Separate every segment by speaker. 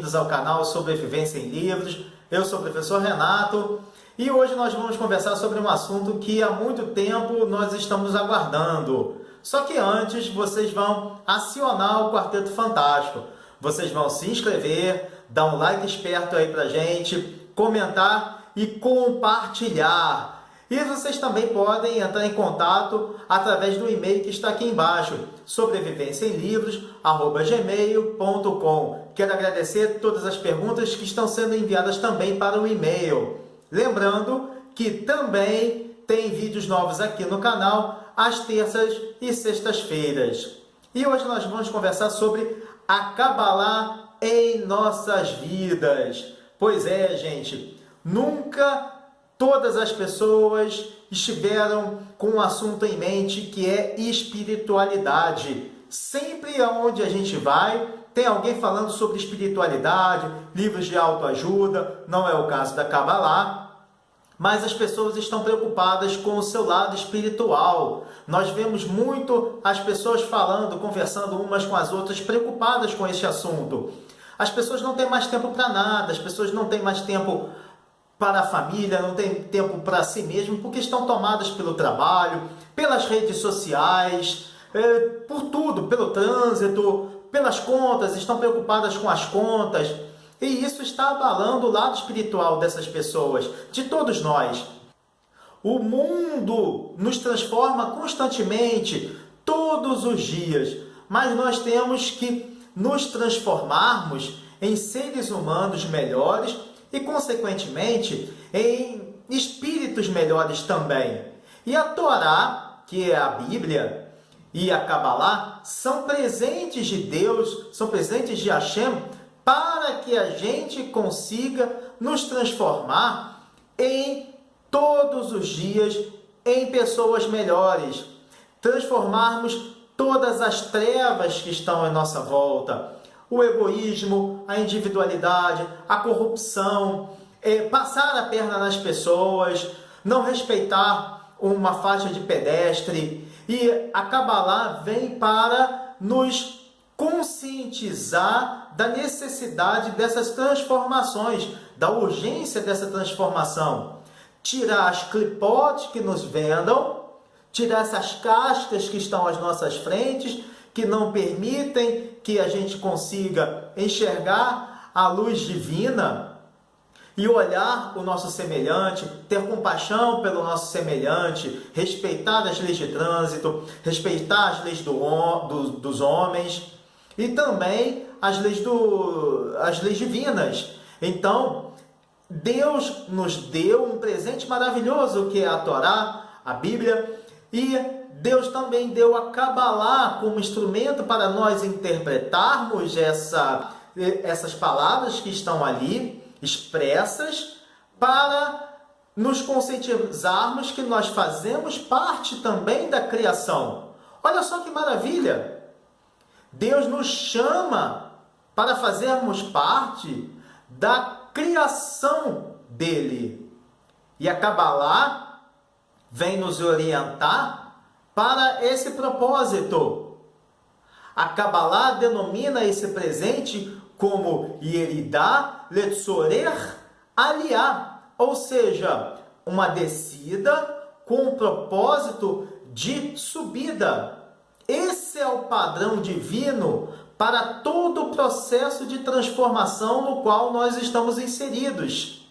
Speaker 1: bem-vindos ao canal Sobrevivência em Livros. Eu sou o professor Renato e hoje nós vamos conversar sobre um assunto que há muito tempo nós estamos aguardando. Só que antes vocês vão acionar o Quarteto Fantástico. Vocês vão se inscrever, dar um like esperto aí pra gente, comentar e compartilhar. E vocês também podem entrar em contato através do e-mail que está aqui embaixo, sobrevivenciaemlivros@gmail.com. Quero agradecer todas as perguntas que estão sendo enviadas também para o e-mail. Lembrando que também tem vídeos novos aqui no canal às terças e sextas-feiras. E hoje nós vamos conversar sobre a Cabalá em nossas vidas. Pois é, gente, nunca todas as pessoas estiveram com um assunto em mente que é espiritualidade. Sempre aonde a gente vai, tem alguém falando sobre espiritualidade, livros de autoajuda, não é o caso da Cabalá, mas as pessoas estão preocupadas com o seu lado espiritual. Nós vemos muito as pessoas falando, conversando umas com as outras, preocupadas com esse assunto. As pessoas não têm mais tempo para nada, as pessoas não têm mais tempo para a família, não tem tempo para si mesmo, porque estão tomadas pelo trabalho, pelas redes sociais, por tudo, pelo trânsito, pelas contas, estão preocupadas com as contas. E isso está abalando o lado espiritual dessas pessoas, de todos nós. O mundo nos transforma constantemente, todos os dias, mas nós temos que nos transformarmos em seres humanos melhores e, consequentemente, em espíritos melhores também. E a Torá, que é a Bíblia, e a Cabalá são presentes de Deus, são presentes de Hashem, para que a gente consiga nos transformar em todos os dias em pessoas melhores, transformarmos todas as trevas que estão em nossa volta, o egoísmo, a individualidade, a corrupção, passar a perna nas pessoas, não respeitar uma faixa de pedestre. E a Cabalá vem para nos conscientizar da necessidade dessas transformações, da urgência dessa transformação. Tirar as clipotes que nos vendam, tirar essas cascas que estão às nossas frentes, que não permitem que a gente consiga enxergar a luz divina e olhar o nosso semelhante, ter compaixão pelo nosso semelhante, respeitar as leis de trânsito, respeitar as leis dos homens e também as leis divinas. Então, Deus nos deu um presente maravilhoso que é a Torá, a Bíblia, e Deus também deu a Cabalá como instrumento para nós interpretarmos essas palavras que estão ali expressas, para nos conscientizarmos que nós fazemos parte também da criação. Olha só que maravilha! Deus nos chama para fazermos parte da criação dele. E a Cabalá vem nos orientar para esse propósito. A Cabalá denomina esse presente como Yeridá Letzorer Aliá, ou seja, uma descida com o propósito de subida. Esse é o padrão divino para todo o processo de transformação no qual nós estamos inseridos.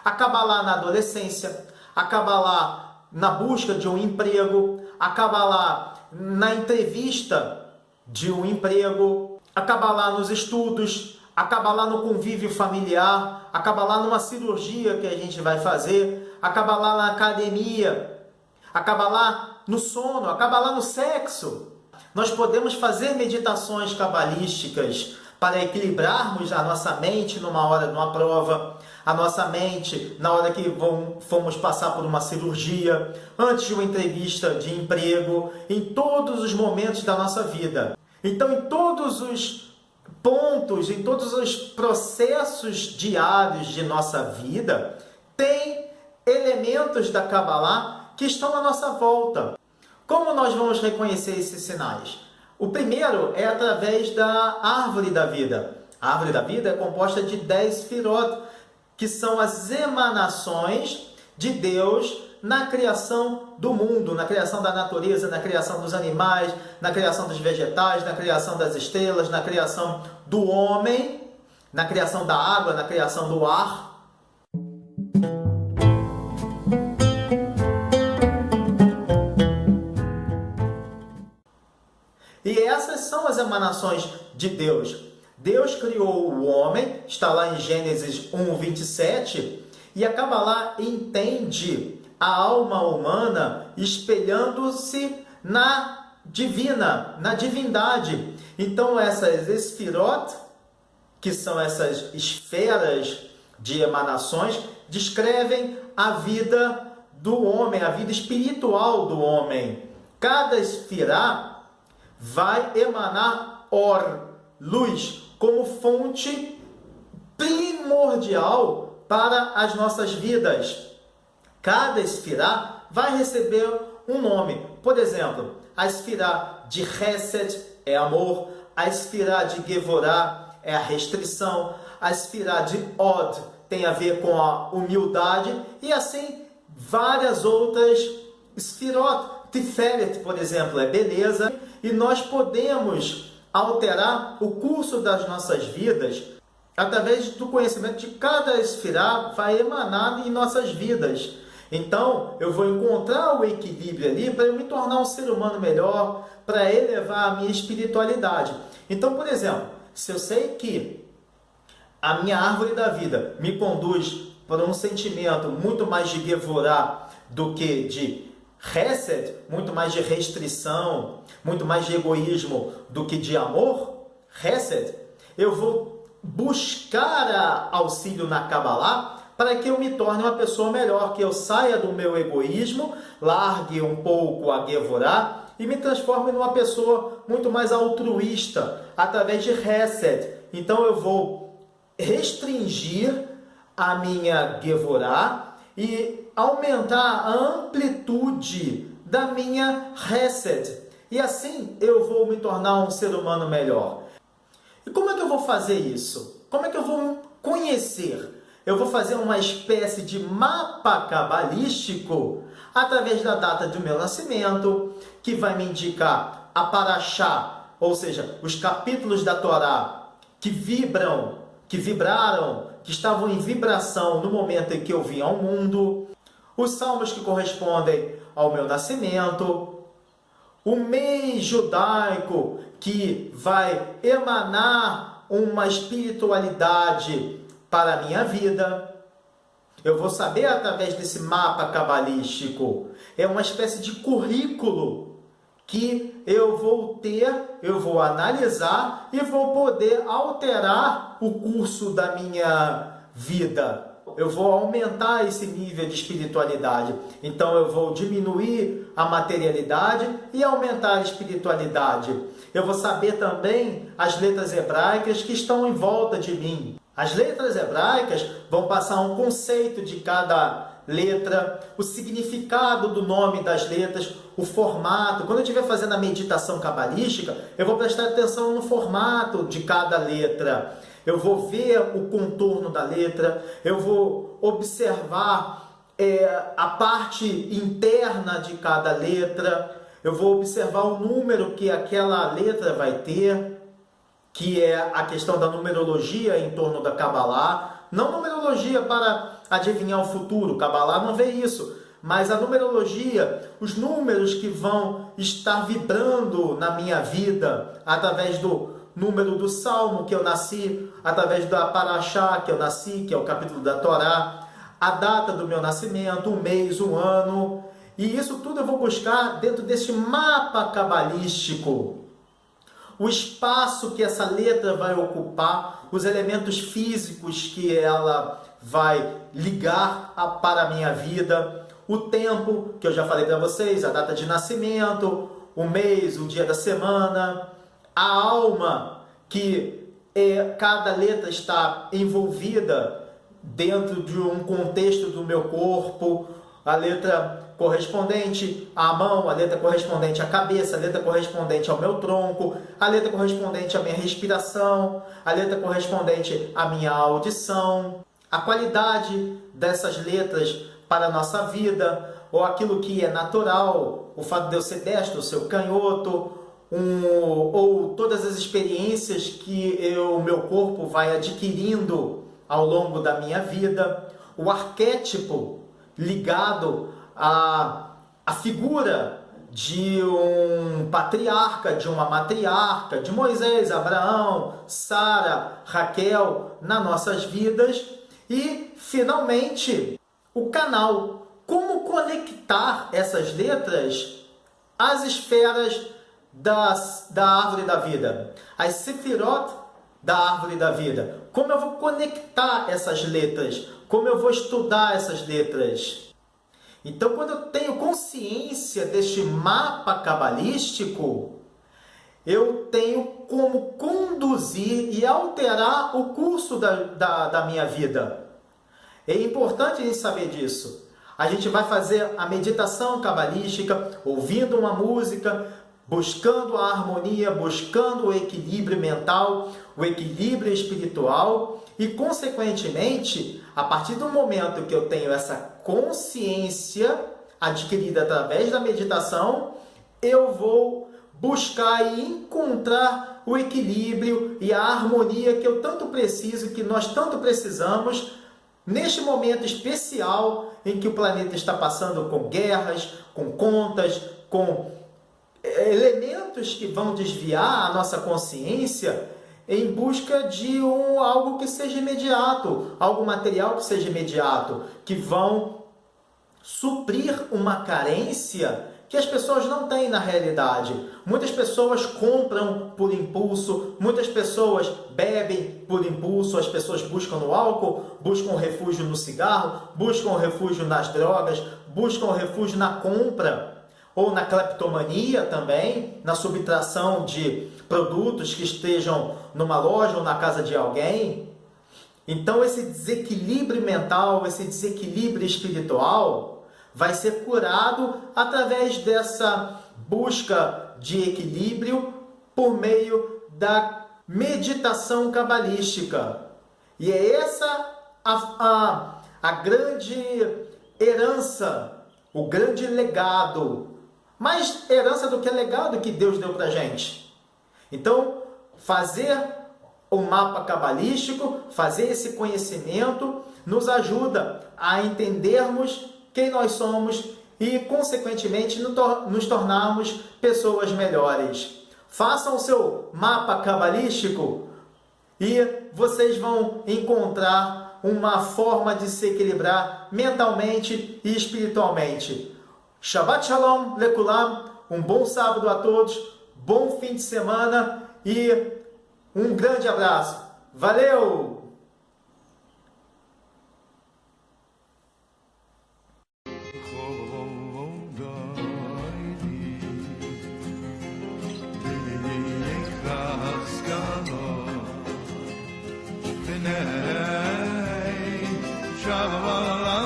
Speaker 1: A Cabalá na adolescência, a Cabalá na busca de um emprego, a Cabalá na entrevista de um emprego, a Cabalá nos estudos, a Cabalá no convívio familiar, a Cabalá numa cirurgia que a gente vai fazer, a Cabalá na academia, a Cabalá no sono, a Cabalá no sexo. Nós podemos fazer meditações cabalísticas para equilibrarmos a nossa mente numa hora de uma prova, a nossa mente na hora que fomos passar por uma cirurgia, antes de uma entrevista de emprego, em todos os momentos da nossa vida. Então, em todos os pontos, em todos os processos diários de nossa vida, tem elementos da Cabalá que estão à nossa volta. Como nós vamos reconhecer esses sinais? O primeiro é através da árvore da vida. A árvore da vida é composta de 10 sefirot, que são as emanações de Deus na criação do mundo, na criação da natureza, na criação dos animais, na criação dos vegetais, na criação das estrelas, na criação do homem, na criação da água, na criação do ar. E essas são as emanações de Deus. Deus criou o homem, está lá em Gênesis 1, 27, e a Kabbalah entende a alma humana espelhando-se na divina, na divindade. Então essas esfirot, que são essas esferas de emanações, descrevem a vida do homem, a vida espiritual do homem. Cada esfirá vai emanar luz, como fonte primordial para as nossas vidas. Cada esfirá vai receber um nome. Por exemplo, a esfirá de Hesed é amor, a esfirá de Gevorá é a restrição, a esfirá de Od tem a ver com a humildade, e assim várias outras esfirot. Tiferet, por exemplo, é beleza, e nós podemos alterar o curso das nossas vidas através do conhecimento de cada esfirá vai emanar em nossas vidas. Então, eu vou encontrar o equilíbrio ali para eu me tornar um ser humano melhor, para elevar a minha espiritualidade. Então, por exemplo, se eu sei que a minha árvore da vida me conduz para um sentimento muito mais de Gevorá do que de Hesed, muito mais de restrição, muito mais de egoísmo do que de amor, Hesed, eu vou buscar auxílio na Kabbalah para que eu me torne uma pessoa melhor, que eu saia do meu egoísmo, largue um pouco a Gevorá e me transforme numa pessoa muito mais altruísta, através de Hesed. Então eu vou restringir a minha Gevorá e aumentar a amplitude da minha Hesed. E assim eu vou me tornar um ser humano melhor. E como é que eu vou fazer isso? Como é que eu vou conhecer? Eu vou fazer uma espécie de mapa cabalístico através da data do meu nascimento, que vai me indicar a Parashá, ou seja, os capítulos da Torá que vibraram, que estavam em vibração no momento em que eu vim ao mundo, os salmos que correspondem ao meu nascimento, o mês judaico que vai emanar uma espiritualidade para a minha vida. Eu vou saber através desse mapa cabalístico. É uma espécie de currículo que eu vou ter, eu vou analisar e vou poder alterar o curso da minha vida. Eu vou aumentar esse nível de espiritualidade. Então eu vou diminuir a materialidade e aumentar a espiritualidade. Eu vou saber também as letras hebraicas que estão em volta de mim. As letras hebraicas vão passar um conceito de cada letra, o significado do nome das letras, o formato. Quando eu estiver fazendo a meditação cabalística, eu vou prestar atenção no formato de cada letra. Eu vou ver o contorno da letra, eu vou observar a parte interna de cada letra, eu vou observar o número que aquela letra vai ter, que é a questão da numerologia em torno da Kabbalah. Não numerologia para adivinhar o futuro, Kabbalah não vê isso, mas a numerologia, os números que vão estar vibrando na minha vida, através do número do Salmo que eu nasci, através da Parashá que eu nasci, que é o capítulo da Torá, a data do meu nascimento, o mês, o ano, e isso tudo eu vou buscar dentro desse mapa cabalístico. O espaço que essa letra vai ocupar, os elementos físicos que ela vai ligar para a minha vida, o tempo, que eu já falei para vocês, a data de nascimento, o mês, o dia da semana, a alma, que cada letra está envolvida dentro de um contexto do meu corpo, a letra correspondente à mão, a letra correspondente à cabeça, a letra correspondente ao meu tronco, a letra correspondente à minha respiração, a letra correspondente à minha audição, a qualidade dessas letras para a nossa vida, ou aquilo que é natural, o fato de eu ser destro, ser canhoto, ou todas as experiências que o meu corpo vai adquirindo ao longo da minha vida, o arquétipo ligado à figura de um patriarca, de uma matriarca, de Moisés, Abraão, Sara, Raquel, nas nossas vidas. E, finalmente, o canal. Como conectar essas letras às esferas da árvore da vida, as sefirot da árvore da vida. Como eu vou conectar essas letras? Como eu vou estudar essas letras? Então, quando eu tenho consciência deste mapa cabalístico, eu tenho como conduzir e alterar o curso da minha vida. É importante a gente saber disso. A gente vai fazer a meditação cabalística, ouvindo uma música, buscando a harmonia, buscando o equilíbrio mental, o equilíbrio espiritual e, consequentemente, a partir do momento que eu tenho essa consciência adquirida através da meditação, eu vou buscar e encontrar o equilíbrio e a harmonia que eu tanto preciso, que nós tanto precisamos, neste momento especial em que o planeta está passando com guerras, com contas, com elementos que vão desviar a nossa consciência em busca de algo que seja imediato, algo material que seja imediato, que vão suprir uma carência que as pessoas não têm na realidade. Muitas pessoas compram por impulso, muitas pessoas bebem por impulso, as pessoas buscam no álcool, buscam refúgio no cigarro, buscam refúgio nas drogas, buscam refúgio na compra, ou na cleptomania também, na subtração de produtos que estejam numa loja ou na casa de alguém. Então esse desequilíbrio mental, esse desequilíbrio espiritual vai ser curado através dessa busca de equilíbrio por meio da meditação cabalística. E é essa a grande herança, o grande legado, mais herança do que legado que Deus deu para a gente. Então, fazer o mapa cabalístico, fazer esse conhecimento, nos ajuda a entendermos quem nós somos e, consequentemente, nos tornarmos pessoas melhores. Façam o seu mapa cabalístico e vocês vão encontrar uma forma de se equilibrar mentalmente e espiritualmente. Shabbat Shalom Lekulam, um bom sábado a todos, bom fim de semana e um grande abraço. Valeu!
Speaker 2: Shalom